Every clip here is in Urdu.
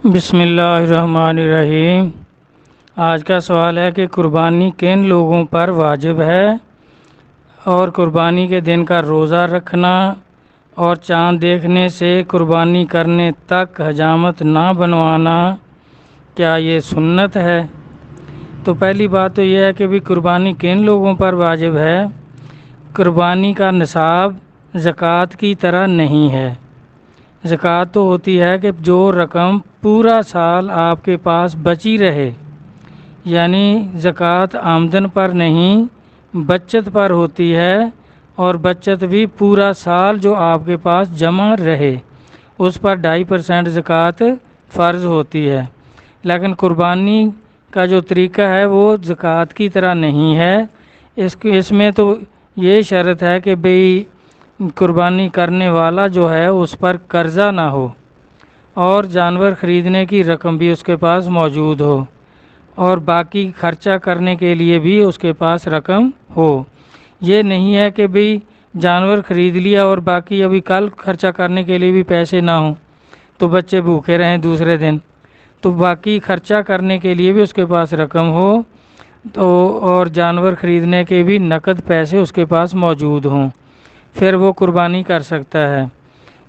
بسم اللہ الرحمن الرحیم۔ آج کا سوال ہے کہ قربانی کن لوگوں پر واجب ہے، اور قربانی کے دن کا روزہ رکھنا اور چاند دیکھنے سے قربانی کرنے تک حجامت نہ بنوانا کیا یہ سنت ہے؟ تو پہلی بات تو یہ ہے کہ بھی قربانی کن لوگوں پر واجب ہے۔ قربانی کا نصاب زکوٰۃ کی طرح نہیں ہے۔ زکوٰۃ تو ہوتی ہے کہ جو رقم پورا سال آپ کے پاس بچی رہے، یعنی زکوٰۃ آمدن پر نہیں بچت پر ہوتی ہے، اور بچت بھی پورا سال جو آپ کے پاس جمع رہے اس پر 2.5% زکوٰۃ فرض ہوتی ہے۔ لیکن قربانی کا جو طریقہ ہے وہ زکوٰۃ کی طرح نہیں ہے۔ اس میں تو یہ شرط ہے کہ بھئی قربانی کرنے والا جو ہے اس پر قرضہ نہ ہو، اور جانور خریدنے کی رقم بھی اس کے پاس موجود ہو، اور باقی خرچہ کرنے کے لیے بھی اس کے پاس رقم ہو۔ یہ نہیں ہے کہ بھئی جانور خرید لیا اور باقی ابھی کل خرچہ کرنے کے لیے بھی پیسے نہ ہوں تو بچے بھوکے رہیں دوسرے دن، تو باقی خرچہ کرنے کے لیے بھی اس کے پاس رقم ہو تو، اور جانور خریدنے کے بھی نقد پیسے اس کے پاس موجود ہوں، پھر وہ قربانی کر سکتا ہے۔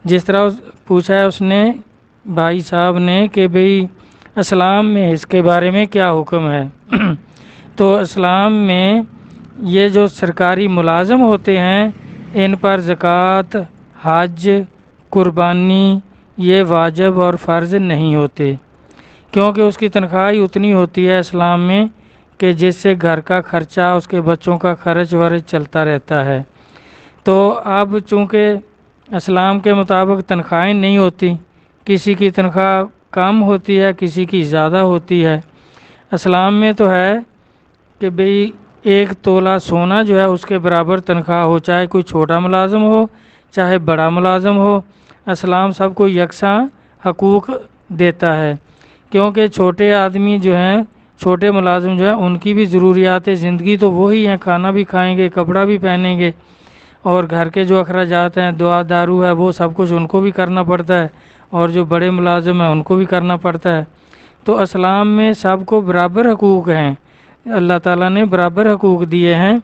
جس طرح پوچھا ہے اس نے بھائی صاحب نے کہ بھئی اسلام میں اس کے بارے میں کیا حکم ہے؟ تو اسلام میں یہ جو سرکاری ملازم ہوتے ہیں ان پر زکوٰۃ، حج، قربانی یہ واجب اور فرض نہیں ہوتے، کیونکہ اس کی تنخواہ ہی اتنی ہوتی ہے اسلام میں کہ جس سے گھر کا خرچہ، اس کے بچوں کا خرچ ورچ چلتا رہتا ہے۔ تو اب چونکہ اسلام کے مطابق تنخواہیں نہیں ہوتی، کسی کی تنخواہ کم ہوتی ہے، کسی کی زیادہ ہوتی ہے۔ اسلام میں تو ہے کہ بھئی 1 تولہ سونا جو ہے اس کے برابر تنخواہ ہو، چاہے کوئی چھوٹا ملازم ہو چاہے بڑا ملازم ہو۔ اسلام سب کو یکساں حقوق دیتا ہے، کیونکہ چھوٹے آدمی جو ہیں، چھوٹے ملازم جو ہیں، ان کی بھی ضروریات زندگی تو وہی ہیں، کھانا بھی کھائیں گے، کپڑا بھی پہنیں گے، اور گھر کے جو اخراجات ہیں، دعا دارو ہے، وہ سب کچھ ان کو بھی کرنا پڑتا ہے، اور جو بڑے ملازم ہیں ان کو بھی کرنا پڑتا ہے۔ تو اسلام میں سب کو برابر حقوق ہیں، اللہ تعالیٰ نے برابر حقوق دیے ہیں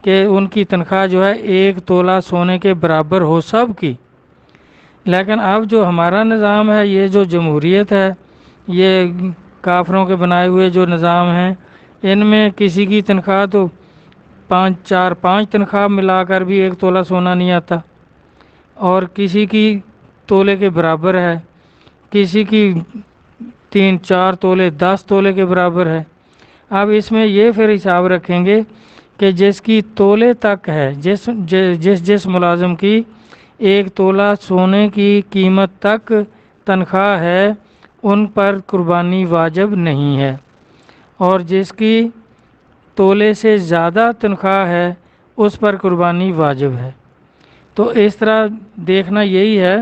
کہ ان کی تنخواہ جو ہے 1 تولہ سونے کے برابر ہو سب کی۔ لیکن اب جو ہمارا نظام ہے، یہ جو جمہوریت ہے، یہ کافروں کے بنائے ہوئے جو نظام ہیں، ان میں کسی کی تنخواہ تو 5 تنخواہ ملا کر بھی 1 تولہ سونا نہیں آتا، اور کسی کی تولے کے برابر ہے، کسی کی 3-4 تولے 10 تولے کے برابر ہے۔ اب اس میں یہ پھر حساب رکھیں گے کہ جس کی تولے تک ہے، جس ملازم کی 1 تولہ سونے کی قیمت تک تنخواہ ہے، ان پر قربانی واجب نہیں ہے، اور جس کی تولے سے زیادہ تنخواہ ہے اس پر قربانی واجب ہے۔ تو اس طرح دیکھنا یہی ہے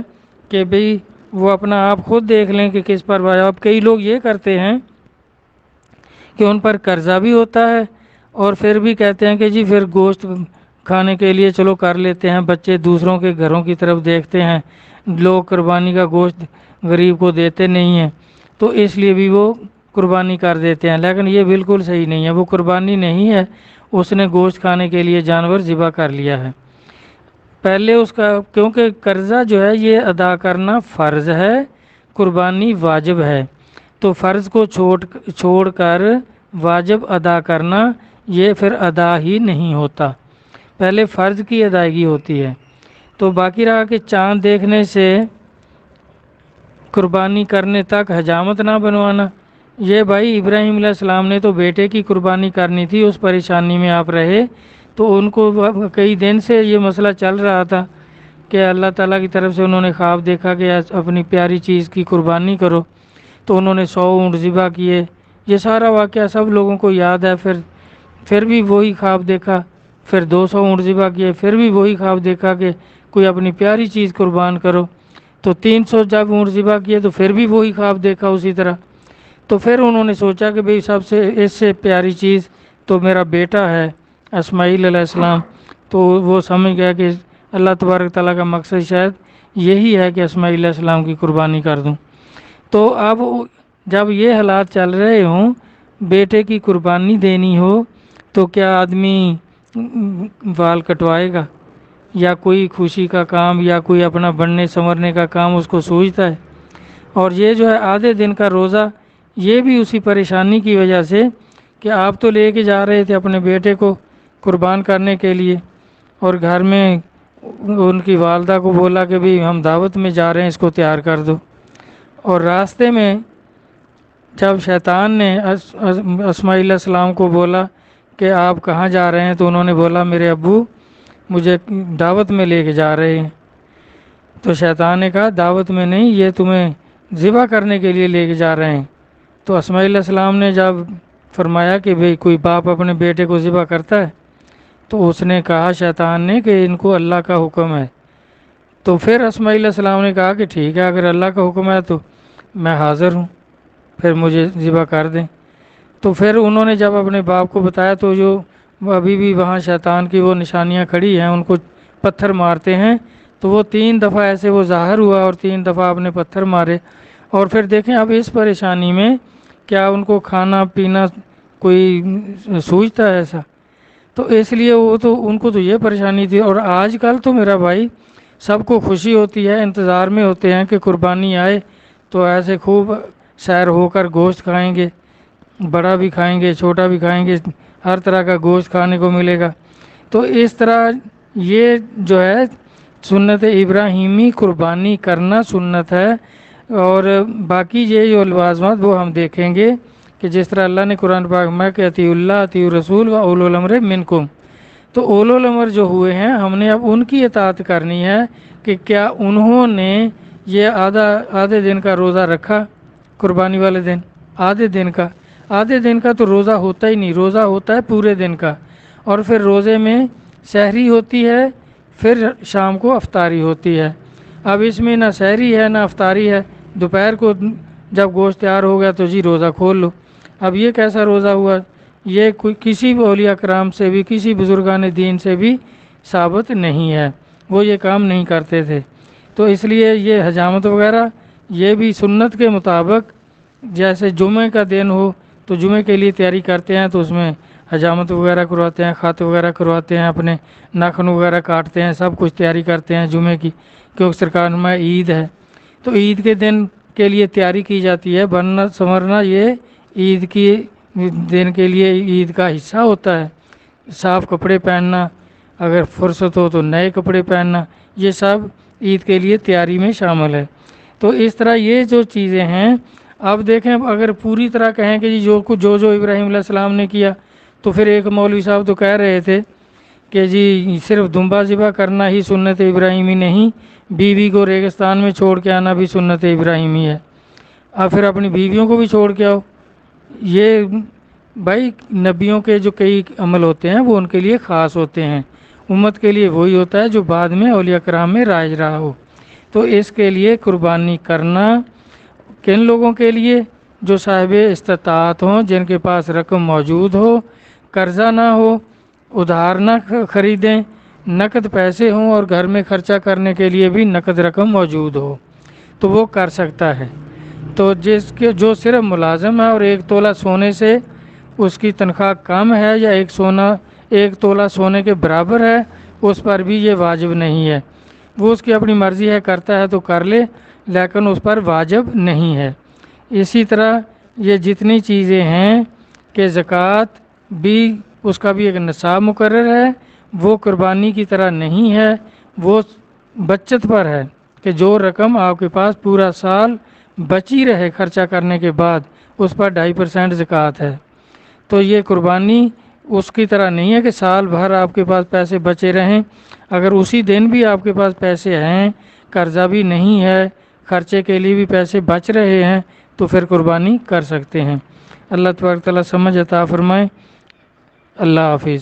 کہ بھئی وہ اپنا آپ خود دیکھ لیں کہ کس پر واجب۔ اب کئی لوگ یہ کرتے ہیں کہ ان پر قرضہ بھی ہوتا ہے، اور پھر بھی کہتے ہیں کہ جی پھر گوشت کھانے کے لیے چلو کر لیتے ہیں، بچے دوسروں کے گھروں کی طرف دیکھتے ہیں، لوگ قربانی کا گوشت غریب کو دیتے نہیں ہیں، تو اس لیے بھی وہ قربانی کر دیتے ہیں۔ لیکن یہ بالکل صحیح نہیں ہے، وہ قربانی نہیں ہے، اس نے گوشت کھانے کے لیے جانور ذبح کر لیا ہے۔ پہلے اس کا، کیونکہ قرضہ جو ہے یہ ادا کرنا فرض ہے، قربانی واجب ہے، تو فرض کو چھوڑ کر واجب ادا کرنا یہ پھر ادا ہی نہیں ہوتا، پہلے فرض کی ادائیگی ہوتی ہے۔ تو باقی رہا کہ چاند دیکھنے سے قربانی کرنے تک حجامت نہ بنوانا، یہ بھائی ابراہیم علیہ السلام نے تو بیٹے کی قربانی کرنی تھی، اس پریشانی میں آپ رہے، تو ان کو کئی دن سے یہ مسئلہ چل رہا تھا کہ اللہ تعالیٰ کی طرف سے انہوں نے خواب دیکھا کہ اپنی پیاری چیز کی قربانی کرو، تو انہوں نے 100 اونٹ ذبح کیے۔ یہ سارا واقعہ سب لوگوں کو یاد ہے۔ پھر بھی وہی خواب دیکھا، پھر 200 اونٹ ذبح کیے، پھر بھی وہی خواب دیکھا کہ کوئی اپنی پیاری چیز قربان کرو، تو 300 جب اونٹ ذبح کیے تو پھر بھی وہی خواب دیکھا اسی طرح۔ تو پھر انہوں نے سوچا کہ بھئی سب سے اس سے پیاری چیز تو میرا بیٹا ہے اسماعیل علیہ السلام، تو وہ سمجھ گیا کہ اللہ تبارک تعالیٰ کا مقصد شاید یہی ہے کہ اسماعیل علیہ السلام کی قربانی کر دوں۔ تو اب جب یہ حالات چل رہے ہوں، بیٹے کی قربانی دینی ہو، تو کیا آدمی بال کٹوائے گا یا کوئی خوشی کا کام یا کوئی اپنا بڑھنے سنورنے کا کام اس کو سوچتا ہے؟ اور یہ جو ہے آدھے دن کا روزہ، یہ بھی اسی پریشانی کی وجہ سے کہ آپ تو لے کے جا رہے تھے اپنے بیٹے کو قربان کرنے کے لیے، اور گھر میں ان کی والدہ کو بولا کہ بھی ہم دعوت میں جا رہے ہیں، اس کو تیار کر دو، اور راستے میں جب شیطان نے اسماعیل علیہ السلام کو بولا کہ آپ کہاں جا رہے ہیں، تو انہوں نے بولا میرے ابو مجھے دعوت میں لے کے جا رہے ہیں۔ تو شیطان نے کہا دعوت میں نہیں، یہ تمہیں ذبح کرنے کے لیے لے کے جا رہے ہیں۔ تو اسماعیل علیہ السلام نے جب فرمایا کہ بھئی کوئی باپ اپنے بیٹے کو ذبح کرتا ہے، تو اس نے کہا شیطان نے کہ ان کو اللہ کا حکم ہے۔ تو پھر اسماعیل علیہ السلام نے کہا کہ ٹھیک ہے، اگر اللہ کا حکم ہے تو میں حاضر ہوں، پھر مجھے ذبح کر دیں۔ تو پھر انہوں نے جب اپنے باپ کو بتایا، تو جو ابھی بھی وہاں شیطان کی وہ نشانیاں کھڑی ہیں، ان کو پتھر مارتے ہیں، تو وہ 3 دفعہ ایسے وہ ظاہر ہوا اور 3 دفعہ آپ نے پتھر مارے۔ اور پھر دیکھیں اب اس پریشانی میں کیا ان کو کھانا پینا کوئی سوچتا ہے ایسا؟ تو اس لیے وہ تو ان کو تو یہ پریشانی تھی۔ اور آج کل تو میرا بھائی سب کو خوشی ہوتی ہے، انتظار میں ہوتے ہیں کہ قربانی آئے تو ایسے خوب سیر ہو کر گوشت کھائیں گے، بڑا بھی کھائیں گے چھوٹا بھی کھائیں گے، ہر طرح کا گوشت کھانے کو ملے گا۔ تو اس طرح یہ جو ہے سنت ابراہیمی قربانی کرنا سنت ہے۔ اور باقی یہ جو لوازمات وہ ہم دیکھیں گے کہ جس طرح اللہ نے قرآن پاک میں کہ اطیعوا اللہ اطیعوا الرسول و اولو الامر منکم، تو اولو الامر جو ہوئے ہیں ہم نے اب ان کی اطاعت کرنی ہے کہ کیا انہوں نے یہ آدھے دن کا روزہ رکھا قربانی والے دن، آدھے دن کا تو روزہ ہوتا ہی نہیں، روزہ ہوتا ہے پورے دن کا، اور پھر روزے میں سحری ہوتی ہے، پھر شام کو افطاری ہوتی ہے۔ اب اس میں نہ سحری ہے نہ افطاری ہے، دوپہر کو جب گوشت تیار ہو گیا تو جی روزہ کھول لو۔ اب یہ کیسا روزہ ہوا؟ یہ کوئی کسی بھی اولیاء کرام سے بھی کسی بزرگان دین سے بھی ثابت نہیں ہے، وہ یہ کام نہیں کرتے تھے۔ تو اس لیے یہ حجامت وغیرہ یہ بھی سنت کے مطابق، جیسے جمعہ کا دن ہو تو جمعہ کے لیے تیاری کرتے ہیں تو اس میں حجامت وغیرہ کرواتے ہیں، خط وغیرہ کرواتے ہیں، اپنے ناخن وغیرہ کاٹتے ہیں، سب کچھ تیاری کرتے ہیں جمعہ کی، کیونکہ سرکار میں عید ہے تو عید کے دن کے لیے تیاری کی جاتی ہے۔ بننا سنورنا یہ عید کی دن کے لیے عید کا حصہ ہوتا ہے، صاف کپڑے پہننا، اگر فرصت ہو تو نئے کپڑے پہننا، یہ سب عید کے لیے تیاری میں شامل ہے۔ تو اس طرح یہ جو چیزیں ہیں، اب دیکھیں اگر پوری طرح کہیں کہ جی جو ابراہیم علیہ السلام نے کیا، تو پھر ایک مولوی صاحب تو کہہ رہے تھے کہ جی صرف دمبا ذبح کرنا ہی سنت ابراہیمی نہیں، بیوی کو ریگستان میں چھوڑ کے آنا بھی سنت ابراہیمی ہے، اب پھر اپنی بیویوں کو بھی چھوڑ کے آؤ۔ یہ بھائی نبیوں کے جو کئی عمل ہوتے ہیں وہ ان کے لیے خاص ہوتے ہیں، امت کے لیے وہی ہوتا ہے جو بعد میں اولیاء کرام میں رائج رہا ہو۔ تو اس کے لیے قربانی کرنا کن لوگوں کے لیے؟ جو صاحب استطاعت ہوں، جن کے پاس رقم موجود ہو، قرضہ نہ ہو، ادھار نہ خریدیں، نقد پیسے ہوں، اور گھر میں خرچہ کرنے کے لیے بھی نقد رقم موجود ہو تو وہ کر سکتا ہے۔ تو جو صرف ملازم ہے اور 1 تولہ سونے سے اس کی تنخواہ کم ہے یا 1 تولہ سونے کے برابر ہے، اس پر بھی یہ واجب نہیں ہے، وہ اس کی اپنی مرضی ہے، کرتا ہے تو کر لے، لیکن اس پر واجب نہیں ہے۔ اسی طرح یہ جتنی چیزیں ہیں کہ زکوٰۃ بھی اس کا بھی ایک نصاب مقرر ہے، وہ قربانی کی طرح نہیں ہے، وہ بچت پر ہے کہ جو رقم آپ کے پاس پورا سال بچی رہے خرچہ کرنے کے بعد، اس پر 2.5% زکوٰۃ ہے۔ تو یہ قربانی اس کی طرح نہیں ہے کہ سال بھر آپ کے پاس پیسے بچے رہیں، اگر اسی دن بھی آپ کے پاس پیسے ہیں، قرضہ بھی نہیں ہے، خرچے کے لیے بھی پیسے بچ رہے ہیں، تو پھر قربانی کر سکتے ہیں۔ اللہ تبارک تعالیٰ سمجھ عطا فرمائے۔ اللہ حافظ۔